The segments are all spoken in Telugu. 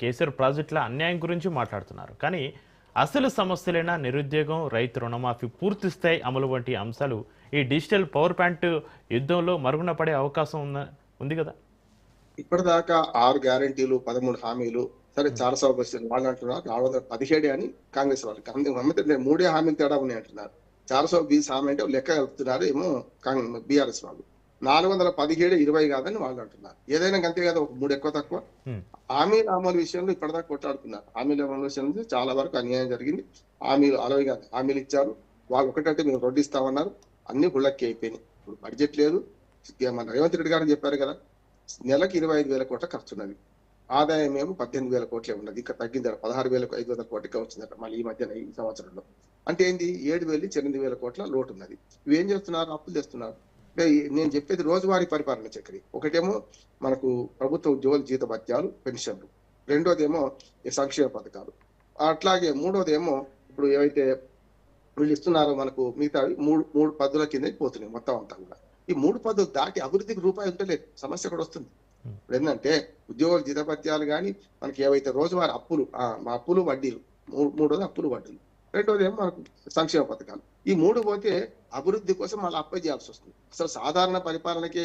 కేసీఆర్ ప్రాజెక్టుల అన్యాయం గురించి మాట్లాడుతున్నారు. కానీ అసలు సమస్యలైన నిరుద్యోగం, రైతు రుణమాఫీ, పూర్తి స్థాయి అమలు వంటి అంశాలు ఈ డిజిటల్ పవర్ ప్లాంట్ యుద్ధంలో మరుగున పడే అవకాశం ఉంది కదా. ఇప్పటిదాకా 6 గ్యారంటీలు 13 హామీలు సరే చాలా సభ వచ్చింది. వాళ్ళు అంటున్నారు 417 అని కాంగ్రెస్ వాళ్ళకి అందుకే 3 హామీలు తేడా ఉన్నాయి అంటున్నారు. 420 హామీ అంటే లెక్క కలుపుతున్నారు ఏమో బీఆర్ఎస్ వాళ్ళు. 417 20 కాదని వాళ్ళు అంటున్నారు. ఏదైనా అంతే కదా, ఒక 3 ఎక్కువ తక్కువ. హామీల అమలు విషయంలో ఇప్పటిదాకా కొట్లాడుతున్నారు. హామీల అమలు విషయంలో చాలా వరకు అన్యాయం జరిగింది. హామీలు అలవి కాదు, హామీలు ఇచ్చారు. వాళ్ళు ఒకటంటే మేము రోడ్డు ఇస్తామన్నారు, అన్ని గుళ్ళకి అయిపోయినాయి. ఇప్పుడు బడ్జెట్ లేదు. మన రేవంత్ రెడ్డి గారు చెప్పారు కదా, నెలకు 25,000 కోట్ల ఖర్చు ఉన్నది. ఆదాయం ఏమో 18,000 కోట్లే ఉన్నది. ఇంకా తగ్గిందట, 16,500 కోట్లకి వచ్చిందట మళ్ళీ ఈ మధ్యన ఈ సంవత్సరంలో. అంటే ఏంది, 7,000 కోట్ల లోటు ఉన్నది. ఇవి ఏం చేస్తున్నారు, అప్పులు తెస్తున్నారు. నేను చెప్పేది రోజువారీ పరిపాలన చక్రి. ఒకటేమో మనకు ప్రభుత్వ ఉద్యోగుల జీత భత్యాలు, పెన్షన్లు. రెండోదేమో సంక్షేమ పథకాలు. అట్లాగే మూడోదేమో ఇప్పుడు ఏవైతే వీళ్ళు ఇస్తున్నారో మనకు మిగతా మూడు పద్ధతుల కింద పోతున్నాయి మొత్తం అంతా కూడా. ఈ 3 పద్ధతులు దాటి అభివృద్ధికి రూపాయి ఉంటలేదు. సమస్య కూడా వస్తుంది. ఇప్పుడు ఏంటంటే ఉద్యోగుల జీతభత్యాలు కానీ మనకి ఏవైతే రోజువారీ అప్పులు వడ్డీలు, మూడోది అప్పులు వడ్డీలు, రెండోది ఏమో మనకు సంక్షేమ పథకాలు. ఈ 3 పోతే అభివృద్ధి కోసం మళ్ళీ అప్పు చేయాల్సి వస్తుంది. అసలు సాధారణ పరిపాలనకి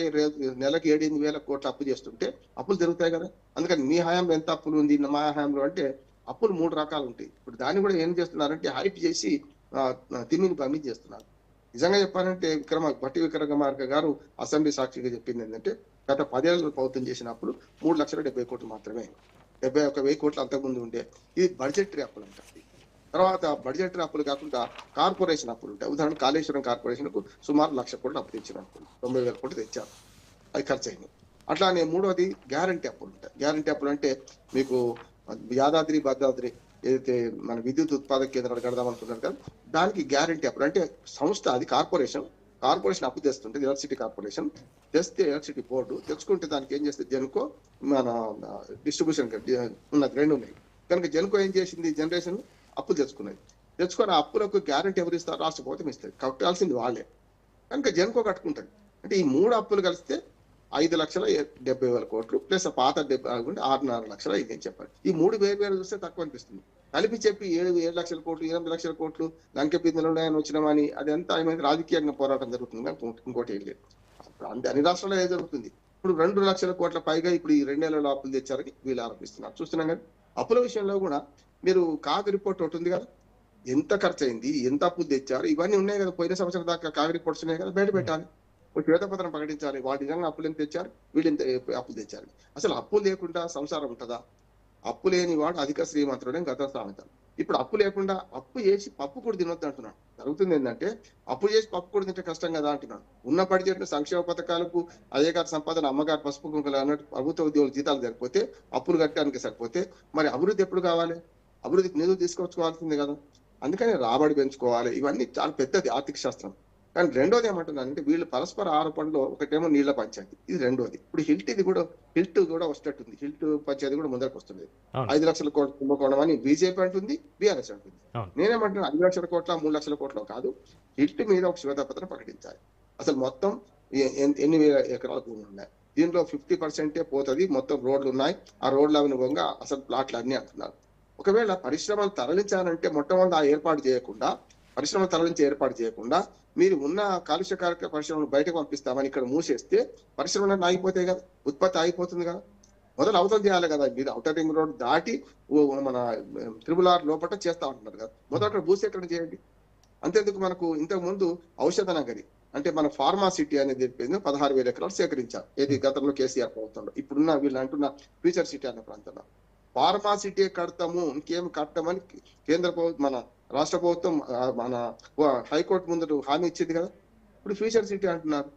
నెలకు 7,000 కోట్ల అప్పు చేస్తుంటే అప్పులు జరుగుతాయి కదా. అందుకని మీ హయాంలో ఎంత అప్పులు ఉంది, మా హయాంలో అంటే అప్పులు 3 రకాలు ఉంటాయి. ఇప్పుడు దాన్ని కూడా ఏం చేస్తున్నారంటే హైప్ చేసి తిమ్మిని పంపిణీ చేస్తున్నారు. నిజంగా చెప్పాలంటే భట్టి విక్రమార్క గారు అసెంబ్లీ సాక్షిగా చెప్పింది ఏంటంటే గత 10 ఏళ్ళ ప్రభుత్వం చేసినప్పుడు 3,70,000 కోట్లు మాత్రమే, 71,000 కోట్లు అంతకుముందు ఉండే. ఇది బడ్జెటరీ అప్పులు అంటారు. తర్వాత బడ్జెటరీ అప్పులు కాకుండా కార్పొరేషన్ అప్పులు ఉంటాయి. ఉదాహరణ కాళేశ్వరం కార్పొరేషన్ కు సుమారు 1,00,000 కోట్లు అప్పు తెచ్చిన అప్పులు, 90,000 కోట్లు తెచ్చారు, అది ఖర్చు అయినాయి. అట్లానే మూడోది గ్యారంటీ అప్పులు ఉంటాయి. గ్యారంటీ అప్పులు అంటే మీకు యాదాద్రి భద్రాద్రి ఏదైతే మన విద్యుత్ ఉత్పాదక కేంద్రాలు కడదామనుకున్నారు కదా, దానికి గ్యారంటీ అప్పులు అంటే సంస్థ, అది కార్పొరేషన్ అప్పు తెస్తుంటే ఎలక్ట్రిసిటీ కార్పొరేషన్ తెస్తే ఎలక్ట్రిసిటీ బోర్డు తెచ్చుకుంటే దానికి ఏం చేస్తే జెన్కో మన డిస్ట్రిబ్యూషన్ ఉన్నది, 2 ఉన్నాయి కనుక జెన్కో ఏం చేసింది, జనరేషన్ అప్పులు తెచ్చుకొని ఆ అప్పులకు గ్యారంటీ ఎవరు ఇస్తారు, రాష్ట్ర ప్రభుత్వం ఇస్తుంది. కట్టాల్సింది వాళ్ళే కనుక జెన్కో కట్టుకుంటుంది. అంటే ఈ 3 అప్పులు కలిస్తే 5,70,000 కోట్లు ప్లస్ పాత 6,5 లక్షలు అయింది అని చెప్పాలి. ఈ 3 వేరు చూస్తే తక్కువ అనిపిస్తుంది. కలిపి చెప్పి 7 లక్షల కోట్లు 8 లక్షల కోట్లు లంకె పిందెలు ఉన్నాయని వచ్చినామని అదంతా ఏమైంది, రాజకీయంగా పోరాటం జరుగుతుంది. ఇంకోటి ఏం లేదు. అన్ని రాష్ట్రాల్లో ఏదో జరుగుతుంది. ఇప్పుడు 2 లక్షల కోట్ల పైగా ఇప్పుడు ఈ 2 నెలల అప్పులు తెచ్చారని వీళ్ళు ఆరోపిస్తున్నారు. చూస్తున్నాం కదా. అప్పుల విషయంలో కూడా మీరు కాగ్ రిపోర్ట్ ఒకటి ఉంది కదా, ఎంత ఖర్చు అయింది, ఎంత అప్పులు తెచ్చారు, ఇవన్నీ ఉన్నాయి కదా. పోయిన సంవత్సరం దాకా కాగ్ రిపోర్ట్స్ ఉన్నాయి కదా, బయట పెట్టాలి. ఒక శ్వేతపత్రం ప్రకటించాలి, వాటి నిజంగా అప్పులు ఎంత తెచ్చారు, వీళ్ళు ఎంత అప్పులు తెచ్చారు. అసలు అప్పులు లేకుండా సంసారం ఉంటుందా? అప్పు లేని వాడు అధిక శ్రీమంతుడే గత సామెత. ఇప్పుడు అప్పు లేకుండా అప్పు చేసి పప్పు కూడా తినొద్దు అంటున్నాడు. జరుగుతుంది ఏంటంటే అప్పు చేసి పప్పు కూడా తింటే కష్టం కదా అంటున్నాడు. ఉన్న బడ్జెట్ సంక్షేమ పథకాలకు అదే గారి సంపాదన, అమ్మగారు పసుపు కుంకులు అన్నట్టు ప్రభుత్వ ఉద్యోగుల జీతాలు సరిపోతే, అప్పులు కట్టడానికి సరిపోతే మరి అభివృద్ధి ఎప్పుడు కావాలి? అభివృద్ధికి నిధులు తీసుకొచ్చుకోవాల్సింది కదా. అందుకని రాబడి పెంచుకోవాలి. ఇవన్నీ చాలా పెద్దది ఆర్థిక శాస్త్రం. కానీ రెండోది ఏమంటున్నానంటే వీళ్ళు పరస్పర ఆరోపణలో ఒకటేమో నీళ్ల పంచాయతీ, ఇది రెండోది. ఇప్పుడు హిల్ట్ కూడా వస్తట్టుంది. హిల్ట్ పంచాయతీ కూడా ముందరకు వస్తుంది. 5 లక్షల కోట్ల కుంభకోణం అని బీజేపీ అంటుంది, బీఆర్ఎస్ అంటుంది. నేనేమంటున్నా 5 లక్షల కోట్ల 3 లక్షల కోట్ల కాదు, హిల్ట్ మీద ఒక శ్వేతపత్రం ప్రకటించాలి. అసలు మొత్తం ఎన్ని వేల ఎకరాల భూములు ఉన్నాయి, దీనిలో 50% పోతుంది. మొత్తం రోడ్లు ఉన్నాయి, ఆ రోడ్ల అనుభవంగా అసలు ప్లాట్లు అన్ని అంటున్నారు. ఒకవేళ పరిశ్రమలు తరలించాలంటే మొట్టమొదటి పరిశ్రమలు తరలించే ఏర్పాటు చేయకుండా మీరు ఉన్న కాలుష్యకారక పరిశ్రమలు బయటకు పంపిస్తామని ఇక్కడ మూసేస్తే పరిశ్రమలు ఆగిపోతాయి కదా, ఉత్పత్తి ఆగిపోతుంది కదా. మొదలు అవతల చేయాలి కదా. మీరు ఔటర్ రింగ్ రోడ్ దాటి మన త్రిపుల్ లోపల చేస్తా ఉంటున్నారు కదా, మొదట భూసేకరణ చేయండి. అంతేందుకు మనకు ఇంతకు ముందు ఔషధ నగరి అంటే మన ఫార్మా సిటీ అనేది 16,000 ఎకరాలు సేకరించారు, ఏది గతంలో కేసీఆర్ ప్రభుత్వంలో. ఇప్పుడున్న వీళ్ళు అంటున్న ఫ్యూచర్ సిటీ అనే ప్రాంతంలో ఫార్మా సిటీ కడతాము, ఇంకేం కట్టమని కేంద్ర ప్రభుత్వం మన రాష్ట్ర ప్రభుత్వం మన హైకోర్టు ముందు హామీ ఇచ్చింది కదా. ఇప్పుడు ఫ్యూచర్ సిటీ అంటున్నారు.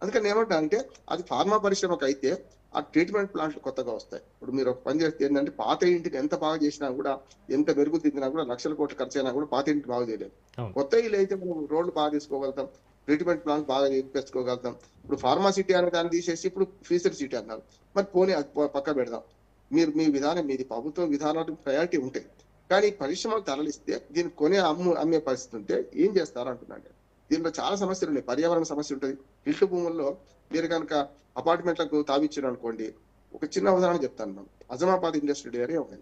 అందుకని ఏమంటా అంటే అది ఫార్మా పరిశ్రమకు అయితే ఆ ట్రీట్మెంట్ ప్లాంట్లు కొత్తగా వస్తాయి. ఇప్పుడు మీరు ఒక పని చేస్తే ఏంటంటే పాత ఇంటిని ఎంత బాగా చేసినా కూడా, ఎంత మెరుగు తిందినా కూడా, లక్షల కోట్లు ఖర్చు అయినా కూడా పాత ఇంటిని బాగా చేయలేదు. కొత్త ఇల్లు అయితే మనం రోడ్లు బాగా తీసుకోగలుగుతాం, ట్రీట్మెంట్ ప్లాంట్ బాగా పెంచుకోగలుగుతాం. ఇప్పుడు ఫార్మా సిటీ అనే దాన్ని తీసేసి ఇప్పుడు ఫ్యూచర్ సిటీ అన్నారు. మరి పోనీ అది పక్క పెడదాం. మీ విధానం, మీది ప్రభుత్వ విధానాలు ప్రయారిటీ ఉంటాయి. కానీ పరిశ్రమలు తరలిస్తే దీన్ని అమ్మే పరిస్థితి ఉంటే ఏం చేస్తారు అంటున్నాను. దీంట్లో చాలా సమస్యలు ఉన్నాయి. పర్యావరణ సమస్య ఉంటుంది. హిల్ట్ భూముల్లో మీరు కనుక అపార్ట్మెంట్లకు తావిచ్చారు అనుకోండి, ఒక చిన్న ఉదాహరణ చెప్తాను. అజమాబాద్ ఇండస్ట్రియల్ ఏరియా ఉంది.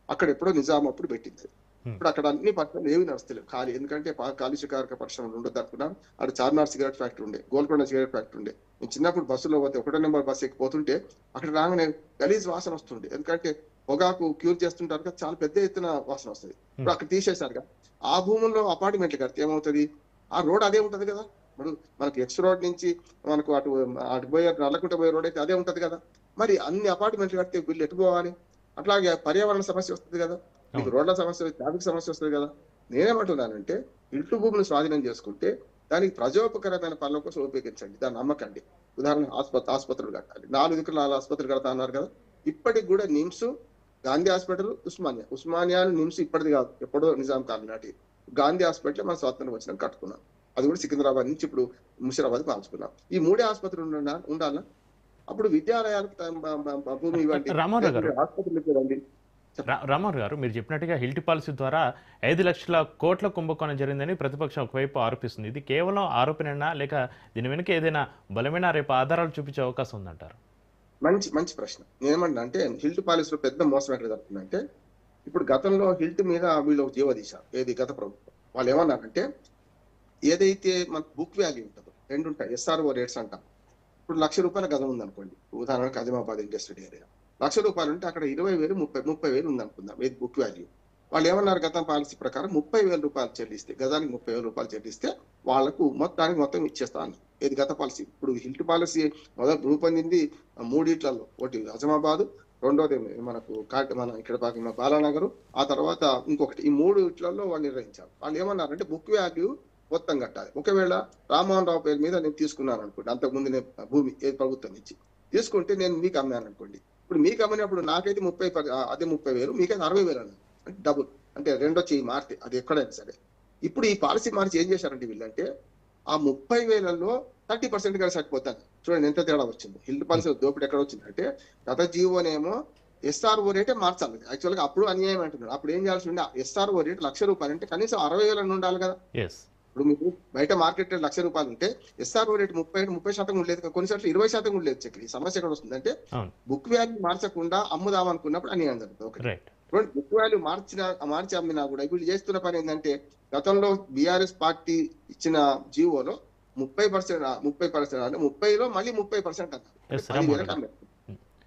అక్కడ ఎప్పుడో నిజాం అప్పుడు పెట్టింది. ఇప్పుడు అక్కడ అన్ని పట్టణాలు ఏవి నడుస్తలేవు ఖాళీ. ఎందుకంటే కాలుష్యకారక పరిశ్రమలు ఉండదు అనుకున్నాను. అక్కడ చార్మినార్ సిగరెట్ ఫ్యాక్టరీ ఉండే, గోల్కొండ సిగరెట్ ఫ్యాక్టరీ ఉండే. నేను చిన్నప్పుడు బస్సులో పోతే 1 నెంబర్ బస్సు ఎక్కిపోతుంటే అక్కడ రాగానే గలీజ్ వాసన వస్తుంది. ఎందుకంటే పొగాకు క్యూర్ చేస్తుంటారు కదా, చాలా పెద్ద ఎత్తున వాసన వస్తుంది. ఇప్పుడు అక్కడ తీసేశారు కదా. ఆ భూముల్లో అపార్ట్మెంట్లు కడితే ఏమవుతుంది? ఆ రోడ్ అదే ఉంటది కదా. ఇప్పుడు మనకి ఎక్స్ రోడ్ నుంచి మనకు అటు పోయే నల్లకుంట పోయే రోడ్ అయితే అదే ఉంటది కదా. మరి అన్ని అపార్ట్మెంట్లు కడితే వీళ్ళు ఎటు పోవాలి? అట్లాగే పర్యావరణ సమస్య వస్తుంది కదా, మీకు రోడ్ల సమస్య, ట్రాఫిక్ సమస్య వస్తుంది కదా. నేనేమంటున్నానంటే ఇంటి భూములు స్వాధీనం చేసుకుంటే దానికి ప్రజోపకరమైన పనుల కోసం ఉపయోగించండి, దాన్ని నమ్మకండి. ఉదాహరణ ఆసుపత్రులు కట్టాలి, 4 దిక్కులు 4 ఆసుపత్రులు కడతా అన్నారు కదా. ఇప్పటికి కూడా నిమ్స్, గాంధీ హాస్పిటల్, ఉస్మానియా నిమ్స్ ఇప్పటిది కాదు, ఎప్పుడో నిజాం కాలం నాటి. గాంధీ హాస్పిటల్ మన స్వాతంత్రం వచ్చినాక కట్టుకున్నాం. అది కూడా సికింద్రాబాద్ నుంచి ఇప్పుడు ముషిరాబాద్ మార్చుకున్నాం. ఈ 3 ఆసుపత్రులు ఉండాలా? అప్పుడు విద్యాలయాలకు భూమి ఇవ్వండి, ఆసుపత్రులకు ఇవ్వండి. రామారావు గారు, మీరు చెప్పినట్టుగా హిల్టీ పాలసీ ద్వారా 5 లక్షల కోట్ల కుంభకోణం జరిగిందని ప్రతిపక్షం ఒకవైపు ఆరోపిస్తుంది. ఇది కేవలం ఆరోపణనా, లేక దీని వెనుక ఏదైనా బలమైన రేపు ఆధారాలు చూపించే అవకాశం ఉందంటారు? మంచి ప్రశ్న. నేనేమంటున్నా అంటే హిల్ట్ పాలసీలో పెద్ద మోసం ఎక్కడ జరుగుతుందంటే, ఇప్పుడు గతంలో హిల్ట్ మీద వీళ్ళు ఒక జీవో తీశారు. ఏది గత ప్రభుత్వం. వాళ్ళు ఏమన్నారంటే ఏదైతే మన బుక్ వాల్యూ ఉంటుందో 2 ఉంటాయి, SRO రేట్స్ అంటాం. ఇప్పుడు ₹1,00,000 గజం ఉందనుకోండి, ఉదాహరణకు అజమాబాద్ ఇండస్ట్రియల్ ఏరియా. ₹1,00,000 ఉంటే అక్కడ 20,000 30,000 ఉందనుకుందాం ఏది బుక్ వాల్యూ. వాళ్ళు ఏమన్నారు గత పాలసీ ప్రకారం ₹30,000 చెల్లిస్తే, గజానికి ₹30,000 చెల్లిస్తే వాళ్లకు మొత్తం ఇచ్చేస్తాను. ఏది గత పాలసీ. ఇప్పుడు హిల్ట్ పాలసీ మొదలు రూపొందింది 3 ఒకటి అజమాబాద్, రెండోది మనకు మన ఇక్కడ బాలానగర్, ఆ తర్వాత ఇంకొకటి. ఈ 3 వాళ్ళు నిర్వహించారు. వాళ్ళు ఏమన్నారంటే బుక్ వాల్యూ మొత్తం కట్టాలి. ఒకవేళ రామ్మోహన్ రావు పేరు మీద నేను తీసుకున్నాను అనుకోండి, అంతకుముందు నేను భూమి ఏది ప్రభుత్వం నుంచి తీసుకుంటే నేను మీకు అమ్మాను అనుకోండి. ఇప్పుడు మీకు అమ్మినప్పుడు నాకైతే 30,000, మీకైతే 60,000 అన్నారు. అంటే డబుల్, అంటే రెండో చెయ్యి మారితే అది ఎక్కడైనా సరే. ఇప్పుడు ఈ పాలసీ మార్చి ఏం చేశారంటే వీళ్ళంటే ఆ 30,000లో 30% కలిసి సరిపోతాను. చూడండి ఎంత తేడా వచ్చింది. హిల్ట్ పాలసీ దోపిడీ ఎక్కడ వచ్చిందంటే గత జీవోనేమో SRO రేటే మార్చాలి. యాక్చువల్గా అప్పుడు అన్యాయం అంటున్నాడు. అప్పుడు ఏం చేయాల్సి ఉండే, SRO రేట్ ₹1,00,000 అంటే కనీసం 60,000 ఉండాలి కదా. ఇప్పుడు మీకు బయట మార్కెట్ రేట్ ₹1,00,000 ఉంటే SRO రేట్ 30% ఉండలేదు, కొన్నిసార్లు 20% ఉండలేదు. చెక్ ఈ సమస్య ఎక్కడ వస్తుందంటే బుక్ వాల్యూ మార్చకుండా అమ్ముదాం అనుకున్నప్పుడు అన్యాయం జరుగుతుంది. బుక్ వాల్యూ మార్చి అమ్మినా కూడా వీళ్ళు చేస్తున్న పని ఏంటంటే, గతంలో బీఆర్ఎస్ పార్టీ ఇచ్చిన జీవోలో 30% అంటే 30లో మళ్ళీ 30% అన్నారు.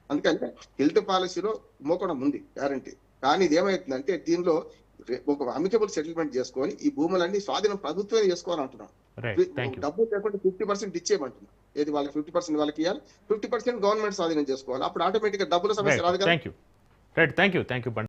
అందుకంటే హిల్ట్ పాలసీలో మోకడం ఉంది గ్యారంటీ. కానీ ఇది ఏమైతుందంటే దీనిలో ఒక అమికబుల్ సెటిల్మెంట్ చేసుకొని ఈ భూములన్నీ స్వాధీనం ప్రభుత్వమే చేసుకోవాలంటున్నాం. డబ్బు లేకుండా 50% ఇచ్చేయమంటున్నాం. ఏది వాళ్ళకి 50% వాళ్ళకి ఇవ్వాలి, 50% గవర్నమెంట్ స్వాధీనం చేసుకోవాలి. అప్పుడు ఆటోమేటిక్ గా డబ్బుల సమస్య రాదు కదా. Thank you.